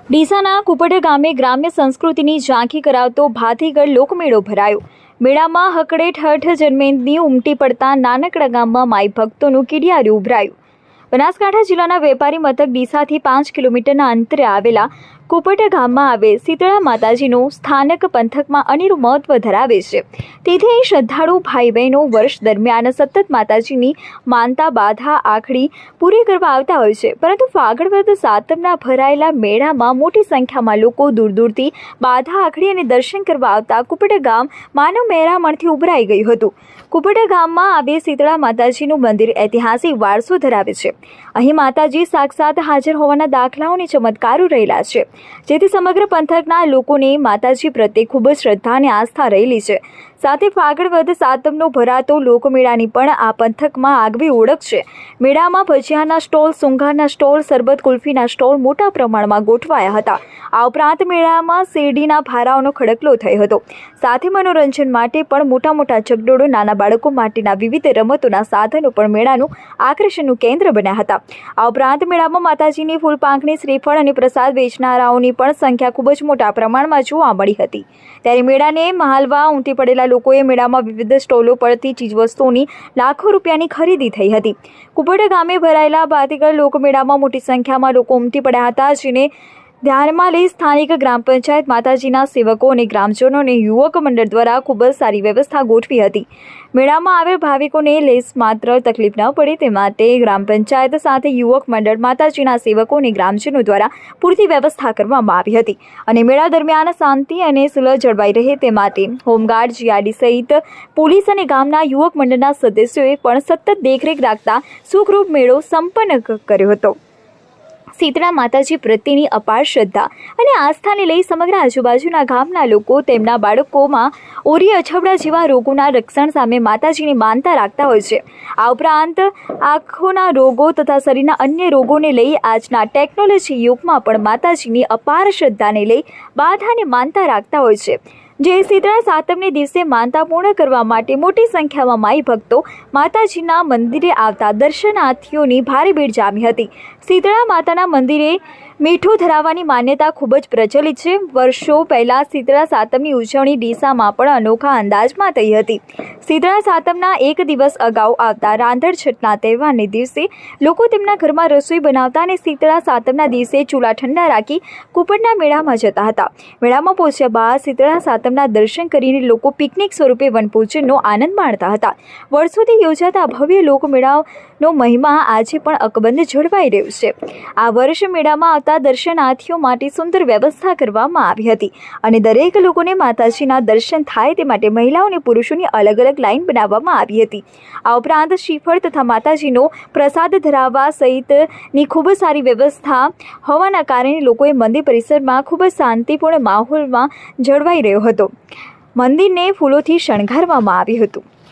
ડીસાના કુપડ ગામે ગ્રામ્ય સંસ્કૃતિની ઝાંખી કરાવતો ભાતીગળ લોકમેળો ભરાયો। મેળામાં હકડેઠઠ જન્મેન્દ્રની ઉમટી પડતા નાનકડા ગામમાં માઈ ભક્તોનું કીડિયારું ઉભરાયું। બનાસકાંઠા જિલ્લાના વેપારી મથક ડીસાથી 5 કિલોમીટરના અંતરે આવેલા કુપડ ગામમાં આવેલ શીતળા માતાજીનો સ્થાનક પંથકમાં અનેરું મહત્વ ધરાવે છે। તેથી અહીં શ્રદ્ધાળુ ભાઈ બહેનો વર્ષ દરમિયાન સતત માતાજીની માનતા બાધા આખડી પૂરી કરવા આવતા હોય છે। પરંતુ ફાગણ વદ સાતમના ભરાયેલા મેળામાં મોટી સંખ્યામાં લોકો દૂર દૂરથી બાધા આખડી અને દર્શન કરવા આવતા કુપડ ગામ માનવ મહેરામણથી ઉભરાઈ ગયું હતું। કુપડ ગામમાં આવેલ શીતળા માતાજીનું મંદિર ઐતિહાસિક વારસો ધરાવે છે। અહીં માતાજી સાક્ષાત હાજર હોવાના દાખલાઓ અને ચમત્કારો રહેલા છે, જેથી સમગ્ર પંથકના લોકોને માતાજી પ્રત્યે ખૂબ જ શ્રદ્ધા અને આસ્થા રહેલી છે। સાથે ફાગણ વદ સાતમનો ભરાતો લોકમેળાની પણ આ પંથકમાં આગવી ઓળખ છે। મેળામાં ભજીયાના સ્ટોલ, સુંઘારના સ્ટોલ, સરબત કુલ્ફીના સ્ટોલ મોટા પ્રમાણમાં ગોઠવાયા હતા। આ ઉપરાંત મેળામાં શેરડીના ભારાઓનો ખડકલો થયો હતો। સાથે મનોરંજન માટે પણ મોટા મોટા ચકડોળો, નાના બાળકો માટેના વિવિધ રમતોના સાધનો પણ મેળાનું આકર્ષણનું કેન્દ્ર બન્યા હતા। આ ઉપરાંત મેળામાં માતાજીની ફૂલ પાંખડી, શ્રીફળ અને પ્રસાદ વેચનારાઓની પણ સંખ્યા ખૂબ જ મોટા પ્રમાણમાં જોવા મળી હતી। ત્યારે મેળાને મહાલવા ઉમટી પડેલા લોકોએ મેળામાં વિવિધ સ્ટોલો પરથી ચીજવસ્તુઓની લાખો રૂપિયાની ખરીદી થઈ હતી। કુપડ ગામે ભરાયેલા ભાતીગળ લોકમેળામાં મોટી સંખ્યામાં લોકો ઉમટી પડ્યા હતા, જેને ધ્યાનમાં લઈ સ્થાનિક ગ્રામ પંચાયત, માતાજીના સેવકો અને ગ્રામજનો અને યુવક મંડળ દ્વારા ખૂબ જ સારી વ્યવસ્થા ગોઠવી હતી। મેળામાં આવેલ ભાવિકોને લેસ માત્ર તકલીફ ન પડે તે માટે ગ્રામ પંચાયત સાથે યુવક મંડળ, માતાજીના સેવકો અને ગ્રામજનો દ્વારા પૂરતી વ્યવસ્થા કરવામાં આવી હતી અને મેળા દરમિયાન શાંતિ અને સુલહ જળવાઈ રહે તે માટે હોમગાર્ડ, જીઆરડી સહિત પોલીસ અને ગામના યુવક મંડળના સદસ્યોએ પણ સતત દેખરેખ રાખતા સુખરૂપ મેળો સંપન્ન કર્યો હતો। શીતળા માતાજી પ્રત્યેની અપાર શ્રદ્ધા અને આસ્થાને લઈ સમગ્ર આજુબાજુના ગામના લોકો તેમના બાળકોમાં ઓરી અછબડા જેવા રોગોના રક્ષણ સામે માતાજીની માનતા રાખતા હોય છે। આ ઉપરાંત આંખોના રોગો તથા શરીરના અન્ય રોગોને લઈ આજના ટેકનોલોજી યુગમાં પણ માતાજીની અપાર શ્રદ્ધાને લઈ બાધાને માનતા રાખતા હોય છે। જે શીતળા સાતમને દિવસે માનતા પૂર્ણ કરવા માટે મોટી સંખ્યામાં માઈ ભક્તો માતાજીના મંદિરે આવતા દર્શનાર્થીઓની ભારે ભીડ જામી હતી। શીતળા માતાના મંદિરે મીઠું ધરાવવાની માન્યતા ખૂબ જ પ્રચલિત છે। વર્ષો પહેલાં શીતળા સાતમની ઉજવણી ડીસામાં પણ અનોખા અંદાજમાં થઈ હતી। શીતળા સાતમના એક દિવસ અગાઉ આવતા રાંધણછઠના તહેવારને દિવસે લોકો તેમના ઘરમાં રસોઈ બનાવતા અને શીતળા સાતમના દિવસે ચૂલા ઠંડા રાખી કુપડના મેળામાં જતા હતા। મેળામાં પહોંચ્યા બાદ શીતળા સાતમના દર્શન કરીને લોકો પિકનિક સ્વરૂપે વનભોજનનો આનંદ માણતા હતા। વર્ષોથી યોજાતા ભવ્ય લોકમેળાનો મહિમા આજે પણ અકબંધ જળવાઈ રહ્યો છે। આ વર્ષ મેળામાં આવતા દર્શનાર્થીઓ માટે સુંદર વ્યવસ્થા કરવામાં આવી હતી અને દરેક લોકોને માતાજીના દર્શન થાય તે માટે મહિલાઓ અને પુરુષોની અલગ અલગ લાઈન બનાવવામાં આવી હતી। આ ઉપરાંત શ્રીફળ તથા માતાજીનો પ્રસાદ ધરાવવા સહિતની ખૂબ જ સારી વ્યવસ્થા હોવાના કારણે લોકોએ મંદિર પરિસરમાં ખૂબ જ શાંતિપૂર્ણ માહોલમાં જળવાઈ રહ્યો હતો। મંદિરને ફૂલોથી શણગારવામાં આવ્યું હતું।